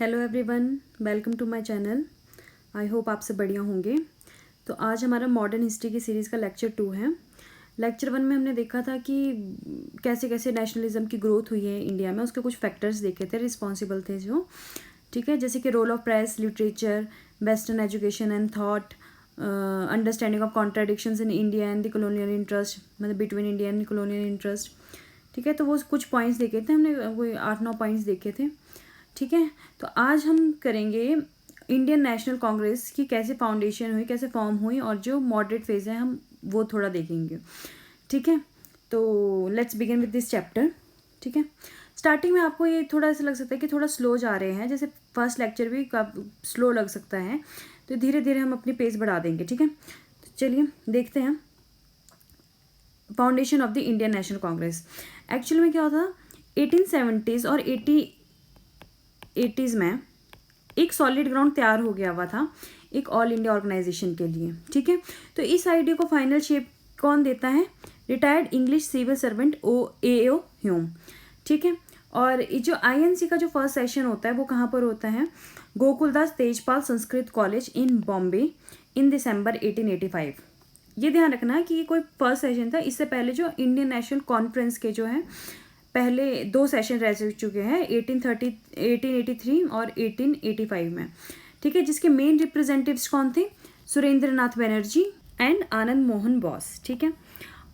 Hello everyone, welcome to my channel. I hope आप सब बढ़िया होंगे। तो आज हमारा मॉडर्न हिस्ट्री की सीरीज़ का लेक्चर 2 है। लेक्चर 1 में हमने देखा था कि कैसे कैसे नेशनलिज्म की ग्रोथ हुई है इंडिया में, उसके कुछ फैक्टर्स देखे थे, रिस्पॉन्सिबल थे जो, ठीक है, जैसे कि role of press, literature, western education and thought, understanding of contradictions in India and the colonial interest, मतलब between India and colonial interest. ठीक है, तो वो कुछ पॉइंट्स देखे थे हमने, कोई 8-9 पॉइंट्स देखे थे। ठीक है, तो आज हम करेंगे इंडियन नेशनल कांग्रेस की कैसे फाउंडेशन हुई, कैसे फॉर्म हुई, और जो मॉडरेट फेज है हम वो थोड़ा देखेंगे। ठीक है, तो let's begin with this chapter. ठीक है, स्टार्टिंग में आपको ये थोड़ा ऐसा लग सकता है कि थोड़ा स्लो जा रहे हैं, जैसे फर्स्ट लेक्चर भी स्लो लग सकता है, तो धीरे धीरे हम अपनी पेस बढ़ा देंगे। ठीक है, तो चलिए देखते हैं foundation of the Indian National Congress. Actually में क्या होता था, 1870s और 80s में एक सॉलिड ग्राउंड तैयार हो गया हुआ था एक ऑल इंडिया ऑर्गेनाइजेशन के लिए। ठीक है, तो इस आइडिया को फाइनल शेप कौन देता है? Retired English civil servant A.O. Hume. ठीक है, और जो INC का जो फर्स्ट सेशन होता है वो कहाँ पर होता है? गोकुलदास तेजपाल संस्कृत कॉलेज इन बॉम्बे इन दिसंबर 1885। ये ध्यान रखना कि ये कोई फर्स्ट सेशन था, इससे पहले जो इंडियन नेशनल कॉन्फ्रेंस के जो है पहले 2 सेशन रह चुके हैं 1883 और 1885 में। ठीक है, जिसके मेन रिप्रेजेंटेटिव्स कौन थे? सुरेंद्र नाथ बनर्जी एंड आनंद मोहन बोस। ठीक है,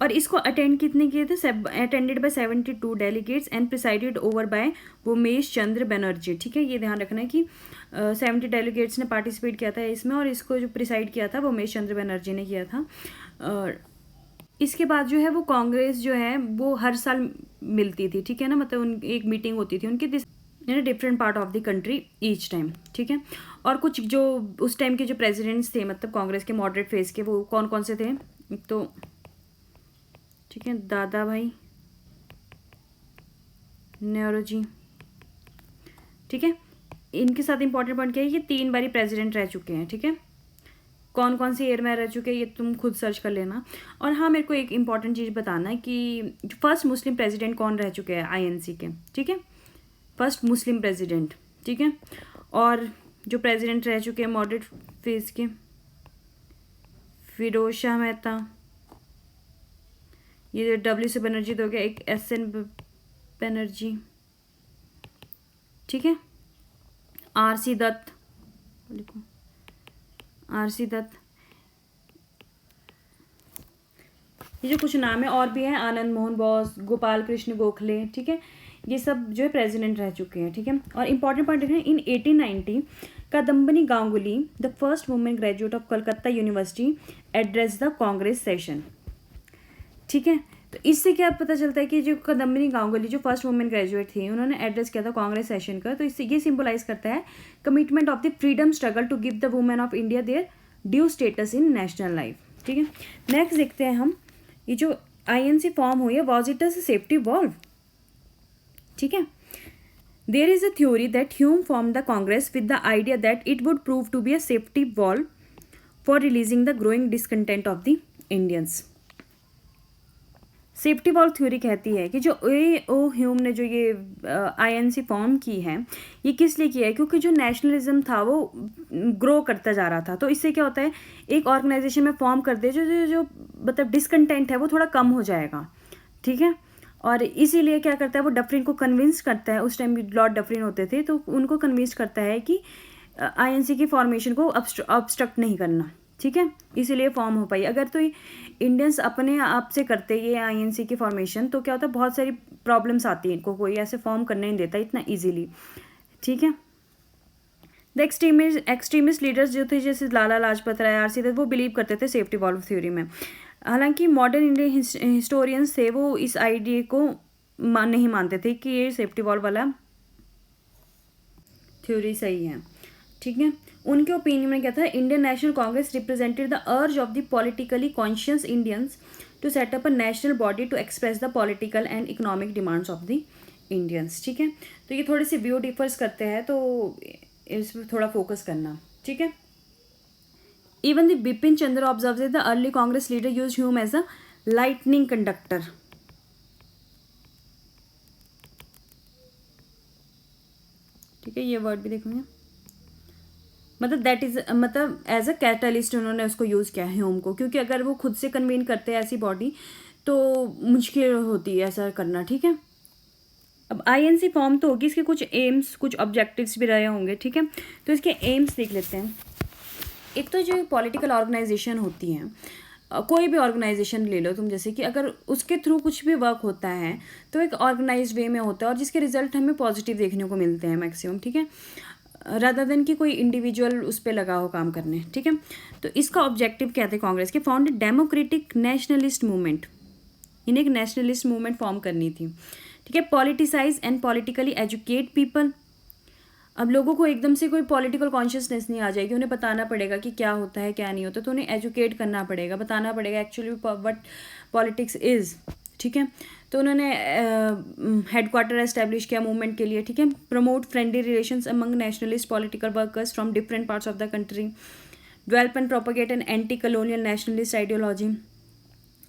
और इसको अटेंड कितने किए थे? Attended by 72 delegates and presided over by Umesh Chandra Banerjee. ठीक है, ये ध्यान रखना है कि 70 डेलीगेट्स ने पार्टिसिपेट किया था इसमें, और इसको जो प्रिसाइड किया था वो उमेश चंद्र बनर्जी ने किया था। इसके बाद जो है वो कांग्रेस जो है वो हर साल मिलती थी। ठीक है ना, मतलब उन एक मीटिंग होती थी उनकी different part of the country each time. ठीक है, और कुछ जो उस टाइम के जो प्रेसिडेंट्स थे, मतलब कांग्रेस के मॉडरेट फेज के, वो कौन कौन से थे? तो ठीक है, दादा भाई नेहरू। ठीक है, इनके साथ इंपॉर्टेंट पॉइंट क्या है, ये 3 बारी प्रेसिडेंट रह चुके हैं। ठीक है, कौन कौन से ईयर में रह चुके हैं ये तुम खुद सर्च कर लेना। और हाँ, मेरे को एक इंपॉर्टेंट चीज़ बताना है कि फर्स्ट मुस्लिम प्रेसिडेंट कौन रह चुके हैं INC के। ठीक है, फर्स्ट मुस्लिम प्रेसिडेंट। ठीक है, और जो प्रेसिडेंट रह चुके हैं मॉडरेट फेज के, फिरोज शाह मेहता, ये WC बनर्जी तो हो गया, एक SN बनर्जी। ठीक है, RC दत्त, RC दत्त, ये जो कुछ नाम है और भी हैं, आनंद मोहन बोस, गोपाल कृष्ण गोखले। ठीक है, ये सब जो है प्रेसिडेंट रह चुके हैं। ठीक है, और इंपॉर्टेंट पॉइंट देखें, इन 1890 Kadambini Ganguly, the first women graduate of Calcutta university, address the Congress session. ठीक है, तो इससे क्या पता चलता है कि जो कादम्बनी गांगुली जो फर्स्ट वुमेन ग्रेजुएट थी, उन्होंने एड्रेस किया था कांग्रेस सेशन का। तो इससे ये सिंबलाइज करता है commitment of the freedom struggle to give the women of India their due status in national life. ठीक है, नेक्स्ट देखते हैं हम, ये जो INC फॉर्म हुई है, was it a safety valve? ठीक है, there is a theory that Hume form the Congress with the idea that it would prove to be a safety valve for releasing the growing discontent of the Indians. Safety valve theory कहती है कि जो A.O. Hume ने जो ये INC form की है, ये किस लिए किया है? क्योंकि जो नेशनलिज्म था वो ग्रो करता जा रहा था। तो इससे क्या होता है, एक ऑर्गेनाइजेशन में फॉर्म कर दे जो जो जो मतलब डिसकंटेंट है वो थोड़ा कम हो जाएगा। ठीक है, और इसीलिए क्या करता है वो डफरिन को कन्विंस करता है, उस टाइम भी लॉर्ड डफरिन होते थे, तो उनको कन्विंस करता है कि INC की फॉर्मेशन को ऑब्स्ट्रक्ट नहीं करना। ठीक है, इसीलिए फॉर्म हो पाई। अगर तो इंडियंस अपने आप से करते ये INC की फॉर्मेशन, तो क्या होता है, बहुत सारी प्रॉब्लम्स आती हैं, इनको कोई ऐसे फॉर्म करने नहीं देता इतना इजीली। ठीक है, द एक्सट्रीमिस्ट लीडर्स जो थे, जैसे लाला लाजपत राय, RC दत्त, वो बिलीव करते थे सेफ्टी वॉल्व थ्योरी में। हालांकि मॉडर्न इंडियन हिस्टोरियंस थे वो इस आइडिया को नहीं मानते थे कि ये सेफ्टी वॉल्व वाला थ्योरी सही है। ठीक है, उनके ओपिनियन में क्या था, Indian National Congress represented the urge of the politically conscious Indians to set up a national body to express the political and economic demands of the Indians. ठीक है, तो ये थोड़ी सी व्यू डिफर्स करते हैं, तो इस पर थोड़ा फोकस करना। ठीक है, even the Bipin Chandra observe the early Congress leader use Hume as a lightning conductor. ठीक है, ये वर्ड भी देखोगे, मतलब दैट इज, मतलब एज अ कैटलिस्ट उन्होंने उसको यूज़ किया है ह्यूम को, क्योंकि अगर वो खुद से कन्वीन करते हैं ऐसी बॉडी तो मुश्किल होती है ऐसा करना, ठीक है। अब आईएनसी फॉर्म तो होगी, इसके कुछ एम्स कुछ ऑब्जेक्टिव्स भी रहे होंगे, ठीक है। तो इसके एम्स देख लेते हैं। एक तो जो पॉलिटिकल ऑर्गेनाइजेशन होती हैं, कोई भी ऑर्गेनाइजेशन ले लो तुम, जैसे कि अगर उसके थ्रू कुछ भी वर्क होता है तो एक ऑर्गेनाइज्ड वे में होता है और जिसके रिजल्ट हमें पॉजिटिव देखने को मिलते हैं मैक्सिमम, ठीक है, रादर देन कि कोई इंडिविजुअल उस पर लगा हो काम करने, ठीक है। तो इसका ऑब्जेक्टिव क्या थे कांग्रेस के? फाउंड डेमोक्रेटिक नेशनलिस्ट मूवमेंट, इन्हें एक नेशनलिस्ट मूवमेंट फॉर्म करनी थी, ठीक है। Politicise and politically educate people, अब लोगों को एकदम से कोई पॉलिटिकल कॉन्शियसनेस नहीं आ जाएगी, उन्हें बताना पड़ेगा कि क्या होता है क्या नहीं होता, तो उन्हें एजुकेट करना पड़ेगा, बताना पड़ेगा एक्चुअली व्हाट पॉलिटिक्स इज़, ठीक है। तो उन्होंने हेडक्वार्टर एस्टेब्लिश किया मूवमेंट के लिए, ठीक है। Promote friendly relations among nationalist political workers from different parts of the country, develop and propagate an anti colonial nationalist ideology.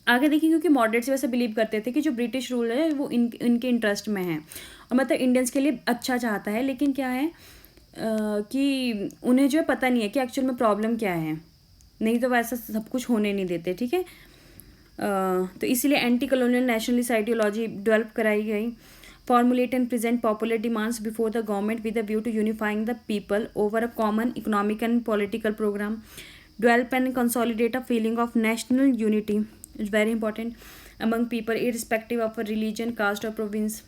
आगे देखिए, क्योंकि मॉडरेट्स वैसे बिलीव करते थे कि जो ब्रिटिश रूल है वो इनके इंटरेस्ट में है और मतलब इंडियंस के लिए अच्छा चाहता है, लेकिन क्या है कि उन्हें जो है पता नहीं है कि एक्चुअल में प्रॉब्लम क्या है, नहीं तो वैसा सब कुछ होने नहीं देते, ठीक है। तो इसलिए anti colonial nationalist ideology develop कराई गई। Formulate and present popular demands before the government with the view to unifying the people over a common economic and political programme. Develop and consolidate a feeling of national unity is very important among people irrespective of a religion, caste और province,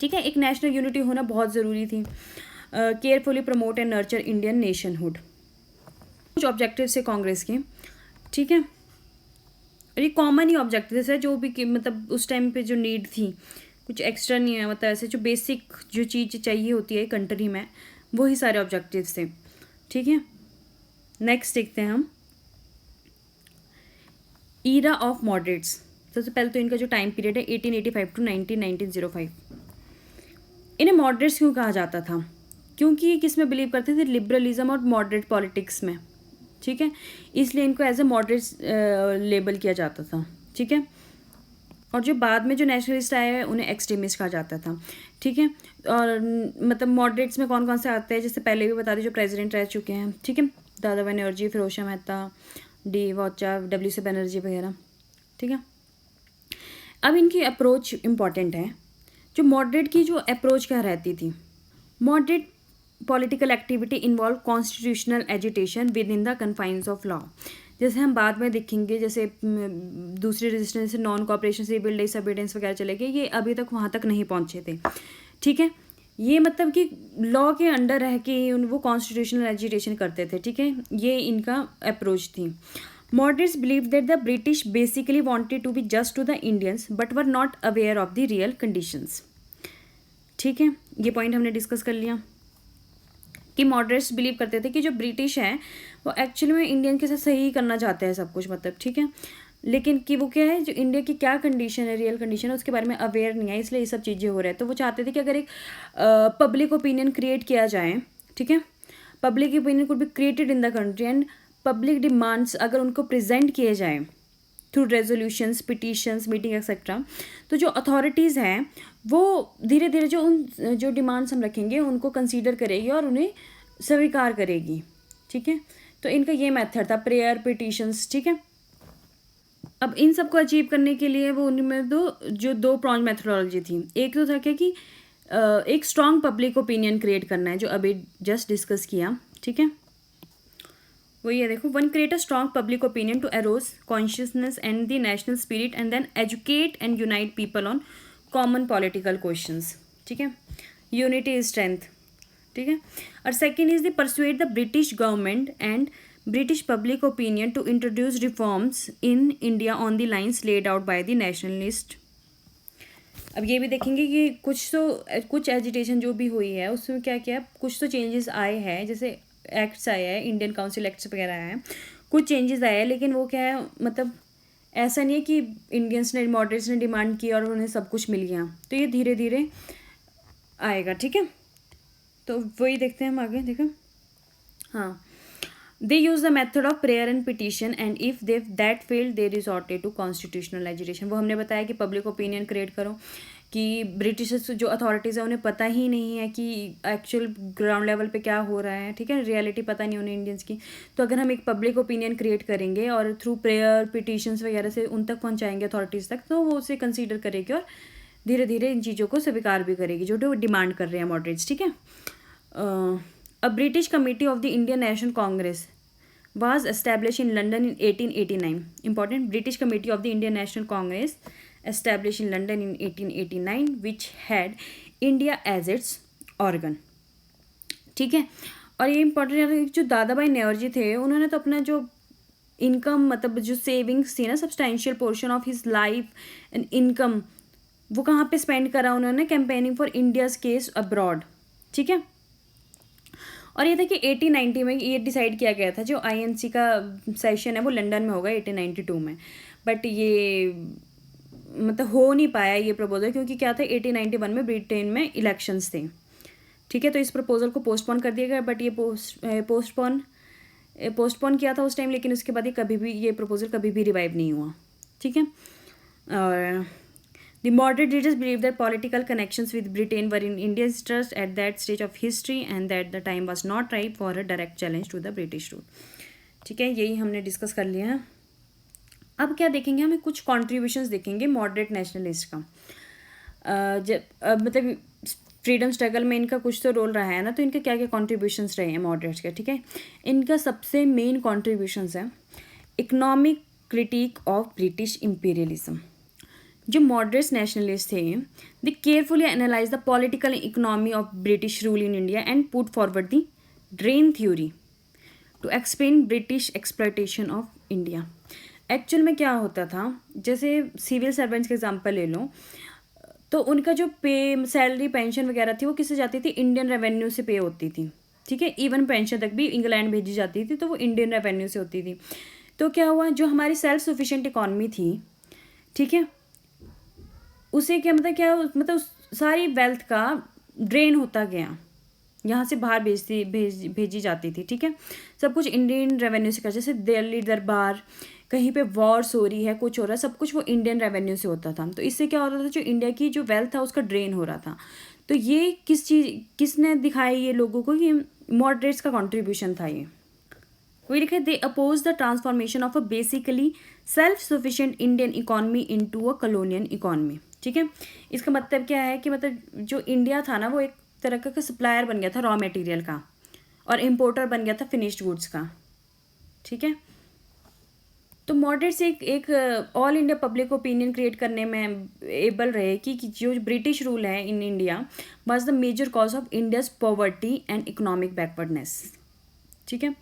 ठीक है। एक national unity होना बहुत ज़रूरी थी। Carefully promote and nurture Indian nationhood, कुछ objectives है कांग्रेस के, ठीक है। और ये कॉमन ही ऑब्जेक्टिव्स है जो भी मतलब उस टाइम पे जो नीड थी, कुछ एक्स्ट्रा नहीं है, मतलब ऐसे जो बेसिक जो चीज़ चाहिए होती है कंट्री में वही सारे ऑब्जेक्टिव्स थे, ठीक है। नेक्स्ट देखते हैं हम ईरा ऑफ मॉडरेट्स। सबसे पहले तो इनका जो टाइम पीरियड है 1885 टू 1905। इन्हें मॉडरेट्स क्यों कहा जाता था? क्योंकि ये किस में बिलीव करते थे? लिबरलिज्म और मॉडरेट पॉलिटिक्स में, ठीक है, इसलिए इनको एज ए मॉडरेट्स लेबल किया जाता था, ठीक है। और जो बाद में जो नेशनलिस्ट आए हैं उन्हें एक्सट्रीमिस्ट कहा जाता था, ठीक है। और मतलब मॉडरेट्स में कौन कौन से आते हैं, जैसे पहले भी बता दें जो प्रेसिडेंट रह चुके हैं, ठीक है, दादा बनर्जी, फिरोज शाह मेहता, डी वाचा, डब्ल्यू.सी. बनर्जी वगैरह, ठीक है। अब इनकी अप्रोच इम्पॉर्टेंट है। जो मॉडरेट की जो अप्रोच क्या रहती थी? Moderate political activity involve constitutional agitation with in the confines of law, जैसे हम बाद में देखेंगे, जैसे दूसरी रजिस्टेंस से नॉन कॉपरेशन, सिविल डिसोबीडियंस वगैरह चले गए, ये अभी तक वहाँ तक नहीं पहुँचे थे, ठीक है। ये मतलब कि लॉ के अंडर रह के वो कॉन्स्टिट्यूशनल एजिटेशन करते थे, ठीक है, ये इनका अप्रोच थी। Moderates believe that the British basically wanted to be just to the Indians but were not aware of the real conditions, ठीक है। ये पॉइंट हमने डिस्कस कर लिया कि मॉडरेट्स बिलीव करते थे कि जो ब्रिटिश है वो एक्चुअली में इंडियन के साथ सही करना चाहते हैं सब कुछ, मतलब, ठीक है, लेकिन कि वो क्या है, जो इंडिया की क्या कंडीशन है, रियल कंडीशन है, उसके बारे में अवेयर नहीं है, इसलिए ये सब चीज़ें हो रहा है। तो वो चाहते थे कि अगर एक पब्लिक ओपिनियन क्रिएट किया जाए, ठीक है, public opinion could be created in the country and public demands अगर उनको प्रेजेंट किए जाए through resolutions, petitions, meeting etcetera, तो जो अथॉरिटीज़ हैं वो धीरे धीरे जो डिमांड्स हम रखेंगे उनको कंसीडर करेगी और उन्हें स्वीकार करेगी, ठीक है। तो इनका ये मेथड था, प्रेयर, पिटीशंस, ठीक है। अब इन सबको अचीव करने के लिए वो उनमें दो प्रॉन्ज मेथोडोलॉजी थी। एक तो था क्या कि एक स्ट्रॉन्ग पब्लिक ओपिनियन क्रिएट करना है, जो अभी जस्ट डिस्कस किया, ठीक है, वो ये देखो, one create a strong public opinion to arouse consciousness and the national spirit and then educate and unite people on common political questions, ठीक है, यूनिटी इज स्ट्रेंथ, ठीक है। और second is the persuade the British government and British public opinion to introduce reforms in India on the lines laid out by the nationalist. अब ये भी देखेंगे कि कुछ एजिटेशन जो भी हुई है उसमें क्या क्या कुछ तो चेंजेस आए हैं, जैसे एक्ट्स आए हैं, इंडियन काउंसिल एक्ट्स वगैरह आए हैं, कुछ चेंजेस आए हैं, लेकिन वो क्या है, मतलब ऐसा नहीं है कि इंडियंस ने, मॉडरेट्स ने डिमांड की और उन्हें सब कुछ मिल गया, तो ये धीरे धीरे आएगा, ठीक है। तो वही देखते हैं हम आगे, देखो, हाँ, they use the method of prayer and petition and if they that failed they resorted to constitutional agitation. वो हमने बताया कि पब्लिक ओपिनियन क्रिएट करो कि ब्रिटिश जो अथॉरिटीज़ है उन्हें पता ही नहीं है कि एक्चुअल ग्राउंड लेवल पे क्या हो रहा है, ठीक है, रियलिटी पता नहीं उन्हें इंडियंस की। तो अगर हम एक पब्लिक ओपिनियन क्रिएट करेंगे और थ्रू प्रेयर पिटिशंस वगैरह से उन तक पहुंचाएंगे अथॉरिटीज़ तक, तो वो उसे कंसीडर करेगी और धीरे धीरे इन चीज़ों को स्वीकार भी करेगी जो वो डिमांड कर रहे हैं मॉडरेट्स, ठीक है। A British committee of the Indian National Congress was established in London in 1889. Important, British Committee of the Indian National Congress established in London in 1889 which had India as its organ. ठीक है। और ये important है, जो दादा भाई नेहरू थे उन्होंने तो अपना जो इनकम मतलब जो सेविंग्स थी ना, substantial portion of his life and income, वो कहाँ पे स्पेंड करा उन्होंने, campaigning for India's case abroad, ठीक है। और ये था कि 1890 में ये डिसाइड किया गया था, जो आईएनसी का सेशन है वो लंदन में होगा 1892 में, बट ये मतलब हो नहीं पाया ये प्रपोजल, क्योंकि क्या था 1891 में ब्रिटेन में इलेक्शंस थे, ठीक है। तो इस प्रपोजल को पोस्टपोन कर दिया गया, बट ये पोस्टपोन किया था उस टाइम, लेकिन उसके बाद ये प्रपोजल कभी भी रिवाइव नहीं हुआ, ठीक है। और the moderate leaders believed that political connections with Britain were in India's interest at that stage of history and that the time was not ripe for a direct challenge to the British rule. ठीक है, यही हमने discuss कर लिया है। अब क्या देखेंगे, हमें कुछ कॉन्ट्रीब्यूशंस देखेंगे मॉडरेट नेशनलिस्ट का। मतलब फ्रीडम स्ट्रगल में इनका कुछ तो रोल रहा है ना, तो इनके क्या क्या कॉन्ट्रीब्यूशंस रहे हैं मॉडरेट्स के, ठीक है। इनका सबसे मेन कॉन्ट्रीब्यूशंस है economic critique of British imperialism. जो मॉडरेट्स नेशनलिस्ट थे, they carefully analyse the political economy of British rule in India and put forward the drain theory to explain British exploitation of India. Actual में क्या होता था, जैसे civil servants के example ले लो, तो उनका जो पे सैलरी पेंशन वगैरह थी वो किससे जाती थी, इंडियन रेवेन्यू से पे होती थी, ठीक है। इवन पेंशन तक भी इंग्लैंड भेजी जाती थी तो वो इंडियन रेवेन्यू से होती थी। तो क्या हुआ, जो हमारी सेल्फ सफिशिएंट इकॉनमी थी, ठीक है, उसे क्या मतलब सारी वेल्थ का ड्रेन होता गया, यहाँ से बाहर भेजी जाती थी, ठीक है। सब कुछ इंडियन रेवेन्यू से कर, जैसे दिल्ली दरबार, कहीं पे वॉर्स हो रही है, कुछ हो रहा है, सब कुछ वो इंडियन रेवेन्यू से होता था। तो इससे क्या होता था, जो इंडिया की जो वेल्थ था उसका ड्रेन हो रहा था। तो ये किसने दिखाया ये लोगों को, ये मॉडरेट्स का कॉन्ट्रीब्यूशन था। ये वही लिखा है, they oppose the transformation of a basically self sufficient Indian economy into a colonial economy, ठीक है। इसका मतलब क्या है कि मतलब जो इंडिया था ना वो एक तरह का सप्लायर बन गया था रॉ मटेरियल का, और इम्पोर्टर बन गया था फिनिश्ड गुड्स का, ठीक है। तो मॉडरेट्स एक all India public opinion create करने में एबल रहे कि जो ब्रिटिश रूल है in India was the major cause of India's poverty and economic backwardness, ठीक है।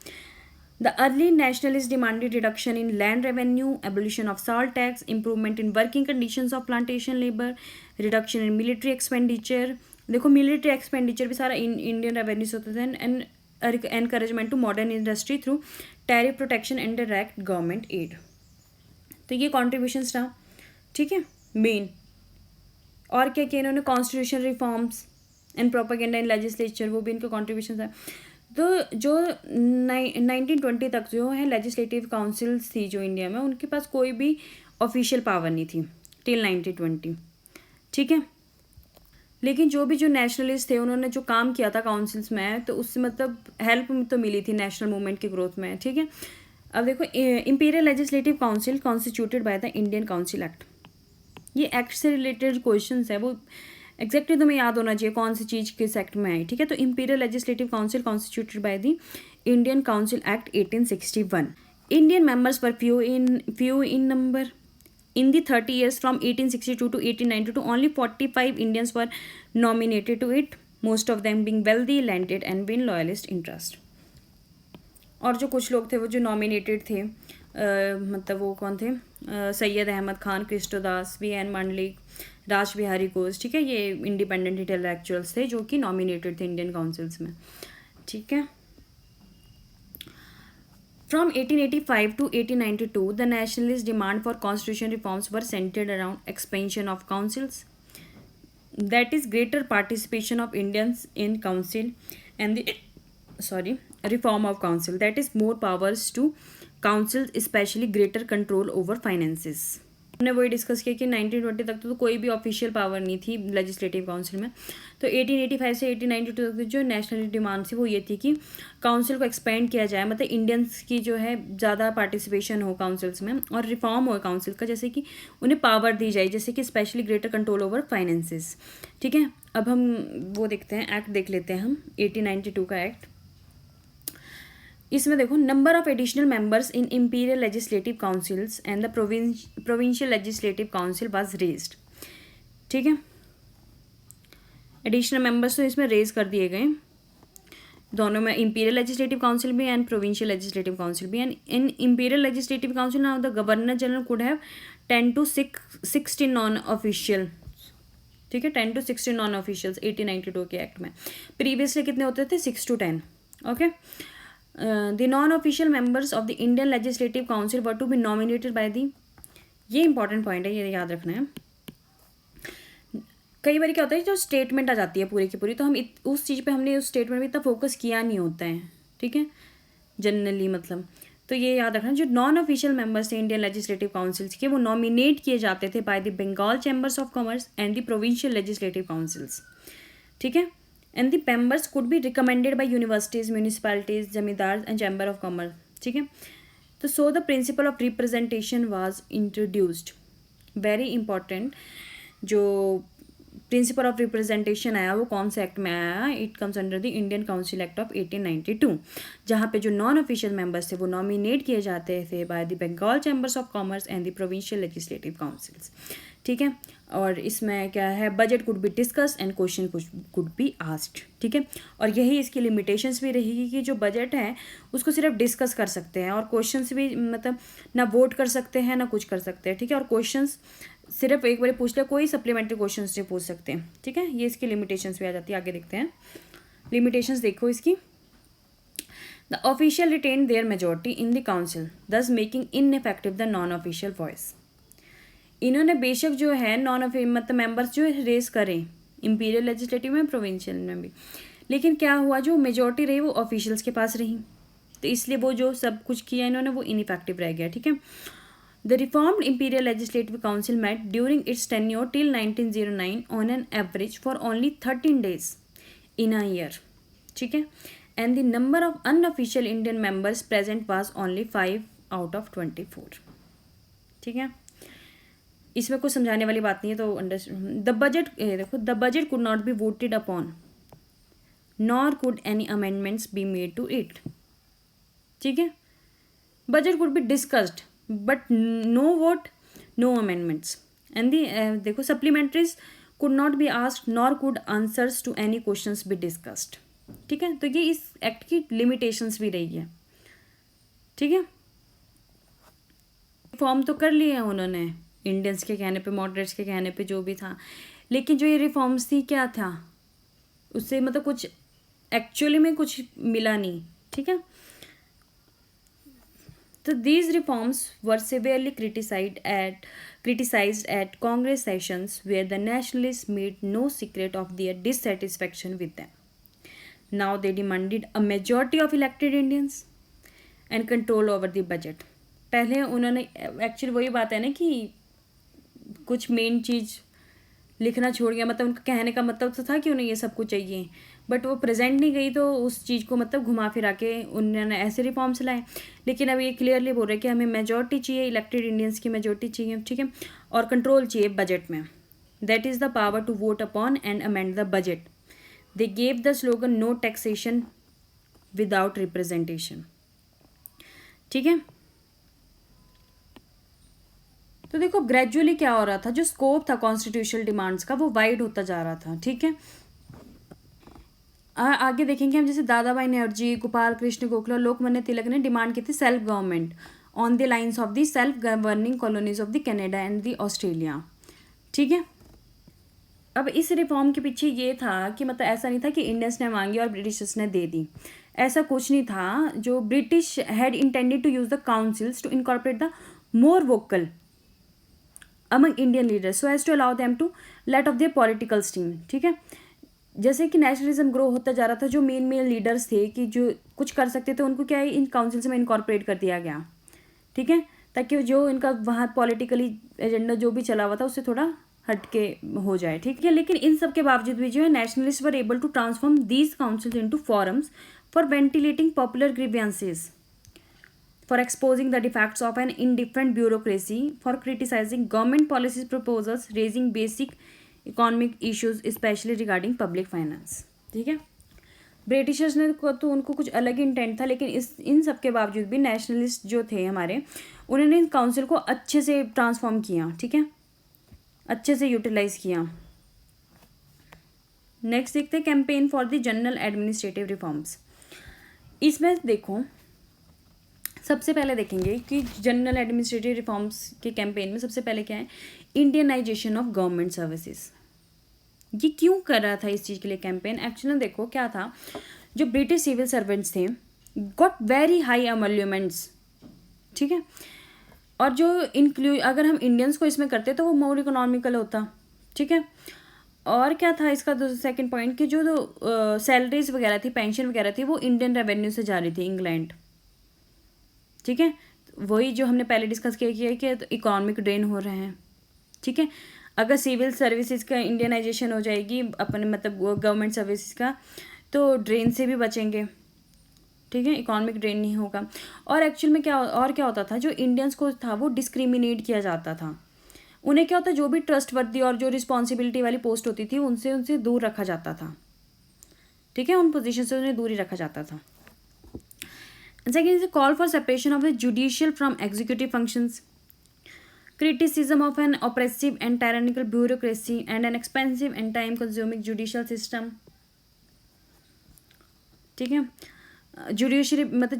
The early nationalists demanded reduction in land revenue, abolition of salt tax, improvement in working conditions of plantation labor, reduction in military expenditure. देखो military expenditure भी सारा Indian revenue से होता था, and encouragement to modern industry through tariff protection and direct government aid. तो ये contributions रहा, ठीक है, मेन। और क्या किया इन्होंने, constitution reforms and propaganda in legislature, वो भी इनके कॉन्ट्रीब्यूशन है। तो जो 1920 तक जो है लेजिस्लेटिव काउंसिल्स थी जो इंडिया में, उनके पास कोई भी ऑफिशियल पावर नहीं थी टिल 1920, ठीक है। लेकिन जो नेशनलिस्ट थे उन्होंने जो काम किया था काउंसिल्स में, तो उससे मतलब हेल्प तो मिली थी नेशनल मूवमेंट की ग्रोथ में, ठीक है। अब देखो, imperial legislative council constituted by the Indian council act. ये एक्ट से रिलेटेड क्वेश्चंस है, वो एग्जैक्टली तुम्हें याद होना चाहिए कौन सी चीज़ किस एक्ट में आई, ठीक है। तो imperial legislative council constituted by the Indian council act 1861। Indian members were few in number. In the 30 years from 1862 to 1892, only 45 Indians were nominated to it, most of them being wealthy, landed and in loyalist interest. और जो कुछ लोग थे वो जो nominated थे, मतलब वो कौन थे, सैयद अहमद खान, कृष्णदास, V.N. मंडलिक, राज बिहारी घोष, ठीक है। ये इंडिपेंडेंट इंटेलेक्चुअल्स थे जो कि नॉमिनेटेड थे इंडियन काउंसिल्स में, ठीक है। From 1885 to 1892, the nationalist demand for constitution reforms were centered around expansion of councils, that is greater participation of Indians in council, and the reform of council, that is more powers to councils, especially greater control over finances, हमने वही discuss किया कि 1920 तक तो कोई भी official power नहीं थी लेजिस्लेटिव काउंसिल में। तो 1885 से 1892 तक जो नेशनल डिमांड थी वो ये थी कि काउंसिल को एक्सपेंड किया जाए, मतलब इंडियंस की जो है ज़्यादा पार्टिसिपेशन हो काउंसिल्स में, और रिफॉर्म हो काउंसिल का, जैसे कि उन्हें पावर दी जाए, जैसे कि specially greater control over finances. ठीक है, अब हम वो देखते हैं, एक्ट देख लेते हैं हम 1892 का एक्ट। इसमें देखो, number of additional members in imperial legislative councils and the provincial legislative council was raised. ठीक है, एडिशनल मेंबर्स तो इसमें रेज कर दिए गए दोनों में, इंपीरियल लेजिस्लेटिव काउंसिल भी एंड प्रोविंशियल लेजिस्लेटिव काउंसिल भी। And in imperial legislative council now the governor general could have 10 to 16 non official. ठीक है, 10 to 16 नॉन ऑफिशियल्स 1892 के एक्ट में। प्रीवियसली कितने होते थे? 6 to 10। Okay, the non official members of the Indian legislative council were to be nominated by the, ये important point है, ये याद रखना है। कई बार क्या होता है, जो स्टेटमेंट आ जाती है पूरी की पूरी, तो हम उस चीज़ पे हमने उस स्टेटमेंट में इतना फोकस किया नहीं होता है। ठीक है, जनरली मतलब, तो ये याद रखना, जो नॉन ऑफिशियल मेंबर्स थे इंडियन लेजिस्लेटिव काउंसिल्स के, वो नॉमिनेट किए जाते थे by the Bengal chambers of commerce and the provincial legislative councils. ठीक है, and the members could be recommended by universities, municipalities, zamindar and chamber of commerce. ठीक है, तो so the principle of representation was introduced. Very important, जो principle of representation आया वो कौन से एक्ट में आया? It comes under the Indian council act of 1892, जहाँ पे जो नॉन ऑफिशियल मेंबर्स थे वो नॉमिनेट किए जाते थे by the Bengal chambers of commerce and the provincial legislative councils. ठीक है, और इसमें क्या है, budget could be discuss and question could be asked. ठीक है, और यही इसकी लिमिटेशंस भी रहेगी कि जो बजट है उसको सिर्फ डिस्कस कर सकते हैं, और क्वेश्चंस भी मतलब ना वोट कर सकते हैं ना कुछ कर सकते हैं। ठीक है, और क्वेश्चंस सिर्फ एक बार पूछ ले, कोई सप्लीमेंट्री क्वेश्चंस नहीं पूछ सकते हैं। ठीक है, ये इसकी लिमिटेशंस भी आ जाती है। आगे देखते हैं लिमिटेशंस, देखो इसकी। The official retain their majority in the council, thus making ineffective the non official voice. इन्होंने बेशक जो है नॉन मतलब मेंबर्स जो रेस करें इंपीरियल लेजिस्लेटिव में, प्रोविंशियल में भी, लेकिन क्या हुआ, जो मेजोरिटी रही वो ऑफिशियल्स के पास रही, तो इसलिए वो जो सब कुछ किया इन्होंने वो इनइफेक्टिव रह गया। ठीक है, the reformed imperial legislative council met during its tenure till 1909 on an average for only 13 days in a year. ठीक है, and the number of unofficial Indian members present was only 5 out of 24। ठीक है, इसमें कुछ समझाने वाली बात नहीं है, तो अंडरस्टैंड। द बजट, देखो, the budget could not be voted upon nor could any amendments be made to it. ठीक है, budget could be discussed but no vote, no amendments, and the देखो supplementaries could not be asked nor could answers to any questions be discussed. ठीक है, तो ये इस act की limitations भी रही है। ठीक है, रिफॉर्म तो कर लिए हैं उन्होंने इंडियंस के कहने पे, मॉडरेट्स के कहने पे, जो भी था, लेकिन जो ये रिफॉर्म्स थी क्या था उससे, मतलब कुछ एक्चुअली में कुछ मिला नहीं। ठीक है, तो these reforms were severely criticized at Congress sessions where the nationalists made no secret of their dissatisfaction with them. Now they demanded a majority of elected Indians and control over the budget. पहले उन्होंने actually वही बात है ना कि कुछ main चीज़ लिखना छोड़ गया, मतलब उनका कहने का मतलब तो था कि उन्हें ये सब कुछ चाहिए, बट वो प्रेजेंट नहीं गई, तो उस चीज़ को मतलब घुमा फिरा के उन्होंने ऐसे रिफॉर्म्स लाए। लेकिन अब ये क्लियरली बोल रहे हैं कि हमें मेजॉरिटी चाहिए, इलेक्टेड इंडियंस की मेजॉरिटी चाहिए। ठीक है, और कंट्रोल चाहिए बजट में, that is the power to vote upon and amend the budget. They gave the slogan no taxation without representation. ठीक है, तो देखो ग्रेजुअली क्या हो रहा था, जो स्कोप था कॉन्स्टिट्यूशनल डिमांड्स का वो वाइड होता जा रहा था। ठीक है, आगे देखेंगे हम, जैसे दादा भाई नेहरू, गोपाल कृष्ण गोखले और लोकमान्य तिलक ने डिमांड की थी self government on the lines of the self governing colonies of the Canada and the Australia. ठीक है, अब इस रिफॉर्म के पीछे ये था कि मतलब ऐसा नहीं था कि इंडियंस ने मांगी और ब्रिटिशर्स ने दे दी, ऐसा कुछ नहीं था। जो British had intended to use the councils to incorporate the more vocal among Indian leaders so as to allow them to let off their political steam। ठीक है, जैसे कि नेशनलिज्म ग्रो होता जा रहा था, जो मेन लीडर्स थे कि जो कुछ कर सकते थे उनको क्या है इन काउंसिल्स में इनकॉर्पोरेट कर दिया गया। ठीक है, ताकि जो इनका वहाँ पॉलिटिकली एजेंडा जो भी चला हुआ था उससे थोड़ा हट के हो जाए, ठीक है। लेकिन इन सब के बावजूद भी जो है nationalist were able to transform these councils into forums for ventilating popular grievances, for exposing the defects of an indifferent bureaucracy, for criticizing government policies proposals, raising basic economic issues especially regarding public finance, ठीक है। Britishers ने को तो उनको कुछ अलग intent था, लेकिन इन सब के बावजूद भी नेशनलिस्ट जो थे हमारे, उन्होंने इन काउंसिल को अच्छे से ट्रांसफॉर्म किया, ठीक है, अच्छे से यूटिलाइज किया। नेक्स्ट देखते हैं campaign for the general administrative reforms. इसमें देखो सबसे पहले देखेंगे कि जनरल एडमिनिस्ट्रेटिव रिफॉर्म्स के कैंपेन में सबसे पहले क्या है, इंडियनाइजेशन ऑफ गवर्नमेंट सर्विसेज। ये क्यों कर रहा था इस चीज़ के लिए कैंपेन? एक्चुअली देखो क्या था, जो ब्रिटिश सिविल सर्वेंट्स थे गॉट वेरी हाई एमोल्यूमेंट्स, ठीक है, और जो अगर हम इंडियंस को इसमें करते तो वो मोर इकोनॉमिकल होता, ठीक है। और क्या था इसका सेकंड पॉइंट कि जो सैलरीज वगैरह थी, पेंशन वगैरह थी, वो इंडियन रेवेन्यू से जा रही थी इंग्लैंड, ठीक है। वही जो हमने पहले डिस्कस किया कि इकोनॉमिक ड्रेन हो रहे हैं, ठीक है। अगर सिविल सर्विसेज का इंडियनाइजेशन हो जाएगी अपने मतलब गवर्नमेंट सर्विसेज का, तो ड्रेन से भी बचेंगे, ठीक है, इकोनॉमिक ड्रेन नहीं होगा। और एक्चुअल में क्या होता था, जो इंडियंस को था वो डिस्क्रिमिनेट किया जाता था। उन्हें क्या होता है, जो भी ट्रस्टवर्दी और जो रिस्पॉन्सिबिलिटी वाली पोस्ट होती थी उनसे दूर रखा जाता था, ठीक है, उन पोजीशन से उन्हें दूर ही रखा जाता था। Second is a call for separation of the judicial from executive functions, criticism of an oppressive and tyrannical bureaucracy and an expensive and time-consuming judicial system, ठीक है। जुडिशरी मतलब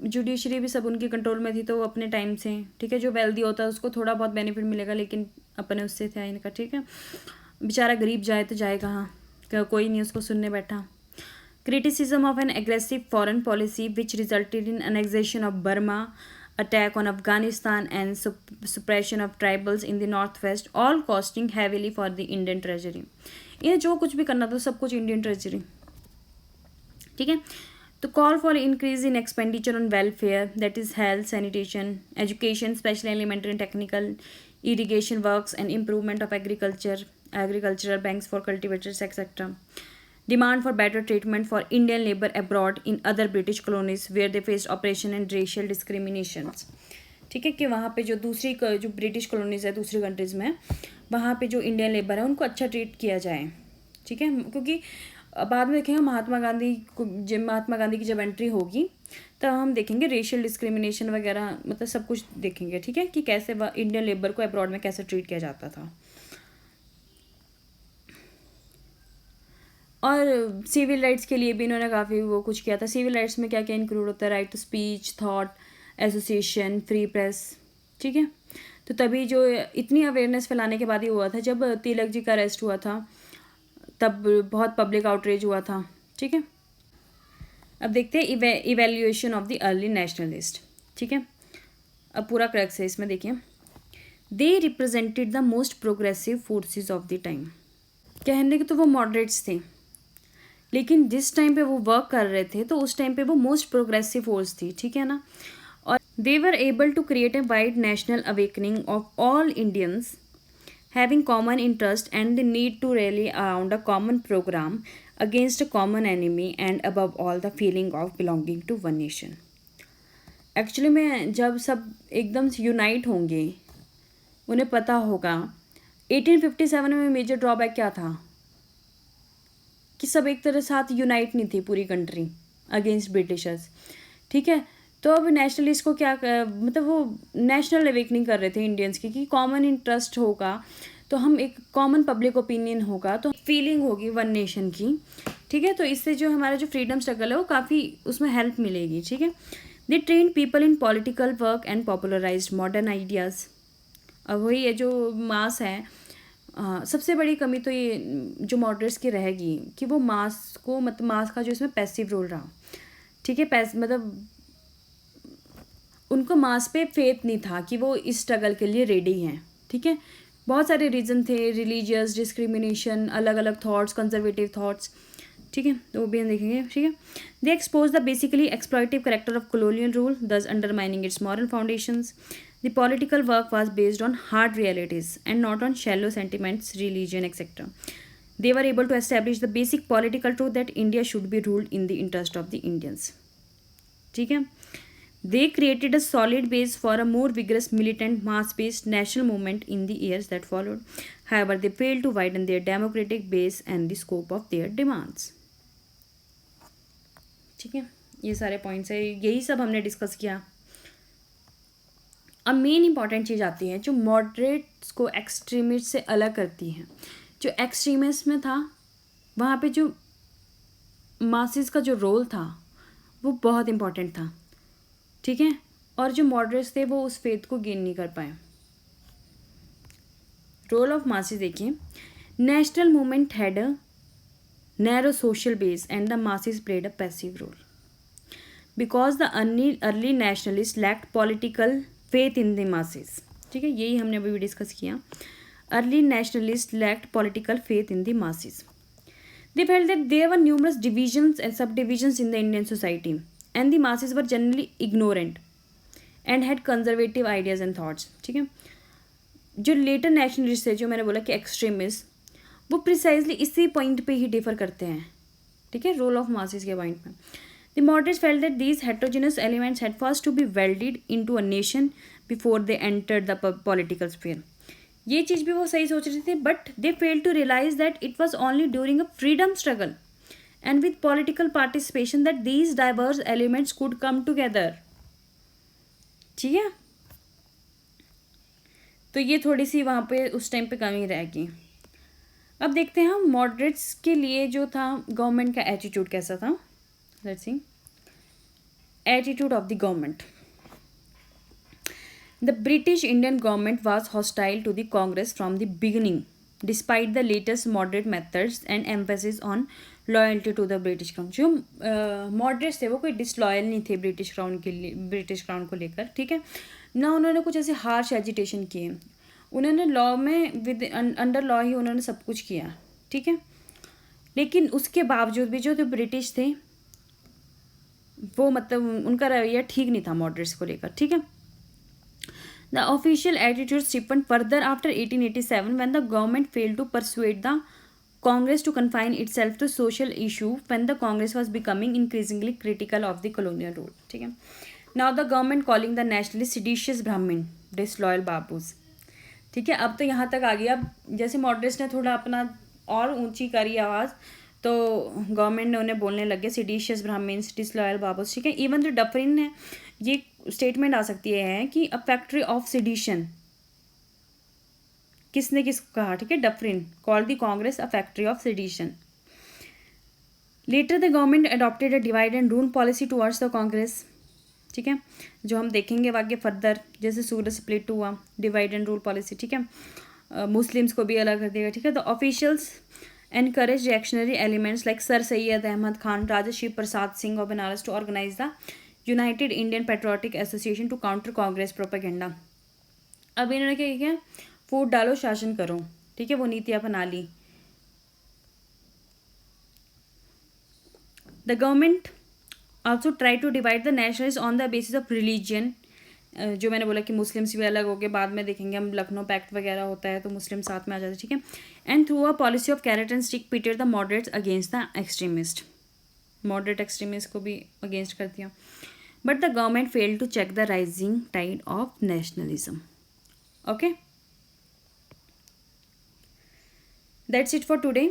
जुडिशरी भी सब उनके कंट्रोल में थी, तो वो अपने टाइम से, ठीक है, जो वेल्दी होता है उसको थोड़ा बहुत बेनिफिट मिलेगा, लेकिन अपने उससे था इनका, ठीक है। बेचारा गरीब जाए तो जाए कहाँ, कोई नहीं उसको सुनने बैठा। Criticism of an aggressive foreign policy which resulted in annexation of Burma, attack on Afghanistan and suppression of tribals in the northwest, all costing heavily for the Indian treasury. ये जो कुछ भी करना था सब कुछ इंडियन ट्रेजरी, ठीक है। तो call for increase in expenditure on welfare, that is health, sanitation, education, specially elementary and technical, irrigation works and improvement of agricultural banks for cultivators etcetera. Demand for better treatment for Indian labor abroad in other British colonies where they faced oppression and racial discriminations, ठीक है, कि वहाँ पे जो जो British colonies है दूसरी countries में, वहाँ पे जो इंडियन लेबर है उनको अच्छा ट्रीट किया जाए, ठीक है। क्योंकि बाद में देखेंगे महात्मा गांधी की जब एंट्री होगी तब हम देखेंगे रेशियल डिस्क्रिमिनेशन वगैरह, मतलब सब कुछ देखेंगे, ठीक है, कि कैसे इंडियन लेबर को अब्रॉड में कैसे ट्रीट किया जाता था। और सिविल राइट्स के लिए भी इन्होंने काफ़ी वो कुछ किया था। सिविल राइट्स में क्या क्या इंक्लूड होता है, right to speech, thought, association, free press, ठीक है। तो तभी जो इतनी अवेयरनेस फैलाने के बाद ही हुआ था, जब तिलक जी का अरेस्ट हुआ था तब बहुत पब्लिक आउटरीच हुआ था, ठीक है। अब देखते हैं evaluation of the early nationalist, ठीक है। अब पूरा क्रक्स है इसमें, देखिए, they represented the most progressive forces of the time. कहने के तो वो मॉडरेट्स थे, लेकिन जिस टाइम पे वो वर्क कर रहे थे तो उस टाइम पे वो मोस्ट प्रोग्रेसिव फोर्स थी, ठीक है ना। और they were able to create a wide national awakening of all Indians having common interest and the need to rally around a common programme against a common enemy and above all the feeling of belonging to one nation. Actually में जब सब एकदम से unite होंगे, उन्हें पता होगा 1857 में मेजर ड्रॉबैक क्या था कि सब एक तरह साथ यूनाइट नहीं थी पूरी कंट्री अगेंस्ट ब्रिटिशर्स, ठीक है। तो अब नेशनलिस्ट को क्या मतलब वो नेशनल अवेकनिंग कर रहे थे इंडियंस की कि कॉमन इंटरेस्ट होगा तो हम एक कॉमन पब्लिक ओपिनियन होगा तो फीलिंग होगी वन नेशन की, ठीक है। तो इससे जो हमारा जो फ्रीडम स्ट्रगल है वो काफ़ी उसमें हेल्प मिलेगी, ठीक है। They train people in political work and popularised modern ideas. अब वही है जो मास है, सबसे बड़ी कमी तो ये जो मॉडरेट्स की रहेगी कि वो मास को मतलब मास का जो इसमें पैसिव रोल रहा, ठीक है। मतलब उनको मास पे फेथ नहीं था कि वो इस स्ट्रगल के लिए रेडी हैं, ठीक है। बहुत सारे रीज़न थे, रिलीजियस डिस्क्रिमिनेशन, अलग अलग थॉट्स, कंजर्वेटिव थॉट्स, ठीक है, तो वो भी हम देखेंगे, ठीक है। They expose the basically exploitative character of colonial rule, thus undermining its moral foundations. The political work was based on hard realities and not on shallow sentiments, religion, etc. They were able to establish the basic political truth that India should be ruled in the interest of the Indians. ठीक है. They created a solid base for a more vigorous militant mass-based national movement in the years that followed. However, they failed to widen their democratic base and the scope of their demands. ठीक है, ये सारे points है, यही सब हमने discuss किया. अब मेन इंपॉर्टेंट चीज़ आती है जो मॉडरेट्स को एक्सट्रीमिस्ट से अलग करती है. जो एक्सट्रीमिस्ट में था वहाँ पे जो मासेस का जो रोल था वो बहुत इम्पॉर्टेंट था. ठीक है, और जो मॉडरेट्स थे वो उस फेथ को गेन नहीं कर पाए. रोल ऑफ मासेस देखिए. National movement had a narrow social base and the masses played a passive role because the early nationalist lacked political faith in the masses. ठीक है, यही हमने अभी डिस्कस किया. Early nationalist lacked political faith in the masses. They felt that there were numerous divisions and subdivisions in the Indian society, and the masses were generally ignorant and had conservative ideas and thoughts. ठीक है, जो letter nationalist है, जो मैंने बोला कि extremist, वो precisely इसी पॉइंट पे ही डिफर करते हैं. ठीक है, रोल ऑफ मासेस के पॉइंट में. The moderates felt that these heterogeneous elements had first to be welded into a nation before they entered the political sphere. ये चीज़ भी वो सही सोच रहे थे, but they fail to realise that it was only during a freedom struggle and with political participation that these diverse elements could come together. ठीक है, तो ये थोड़ी सी वहाँ पे उस टाइम पे कमी रहेगी. अब देखते हैं हम मॉडरेट्स के लिए जो था गवर्नमेंट का एटीट्यूड कैसा था. Let's see attitude of the government. The British Indian government was hostile to the Congress from the beginning, despite the latest moderate methods and emphasis on loyalty to the British Crown. जो moderates थे वो कोई disloyal नहीं थे British crown के लिए, British crown को लेकर. ठीक है ना, उन्होंने कुछ ऐसे हार्श एजिटेशन किए. उन्होंने लॉ में विद अंडर लॉ ही उन्होंने सब कुछ किया. ठीक है, लेकिन उसके बावजूद भी जो ब्रिटिश थे वो मतलब उनका रवैया ठीक नहीं था मॉडरेट्स को लेकर. ठीक है, the official attitude stiffened further after 1887 when the government failed to persuade the Congress to confine itself to social issue when the Congress was becoming increasingly critical of the colonial rule. ठीक है, now the government calling the nationalist seditious Brahmin disloyal babus. ठीक है, अब तो यहाँ तक आ गया. अब जैसे मॉडरेट्स ने थोड़ा अपना और ऊंची करी आवाज़ तो गवर्नमेंट ने उन्हें बोलने लगे सिडिशियस ब्राह्मण्स, डिसलॉयल बाबूस. ठीक है, इवन जो डफरिन है ये स्टेटमेंट आ सकती है कि अ फैक्ट्री ऑफ सिडिशन. किसने किसको कहा? ठीक है, Dufferin called the Congress a factory of sedition. Later the government adopted a divide and rule policy towards the Congress. ठीक है, जो हम देखेंगे आगे फर्दर, जैसे सूरत स्प्लिट हुआ, डिवाइड एंड रूल पॉलिसी. ठीक है, मुस्लिम्स को भी अलग कर देगा. ठीक है, the officials encouraged reactionary elements like Sir Syed Ahmad Khan, Raja Shiv Prasad Singh of Banaras to organize the United Indian Patriotic Association to counter Congress propaganda. अब इन्होंने क्या किया? फूट डालो शासन करो. ठीक है, वो नीति अपना ली. The government also tried to divide the nationalists on the basis of religion. जो मैंने बोला कि मुस्लिम्स भी अलग हो गए, बाद में देखेंगे हम लखनऊ पैक्ट वगैरह होता है तो मुस्लिम साथ में आ जाते हैं. ठीक है, and through a policy of carrot and stick pitted the moderates against the extremist. Moderate extremist को भी अगेंस्ट कर दिया. But the government failed to check the rising tide of nationalism. Okay, that's it for today.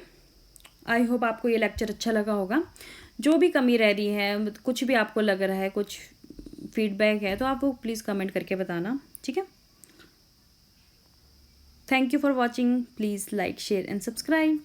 I hope आपको ये lecture अच्छा लगा होगा. जो भी कमी रह रही है, कुछ भी आपको लग रहा है, कुछ फीडबैक है तो आप वो प्लीज़ कमेंट करके बताना. ठीक है, thank you for watching. Please like, share and subscribe.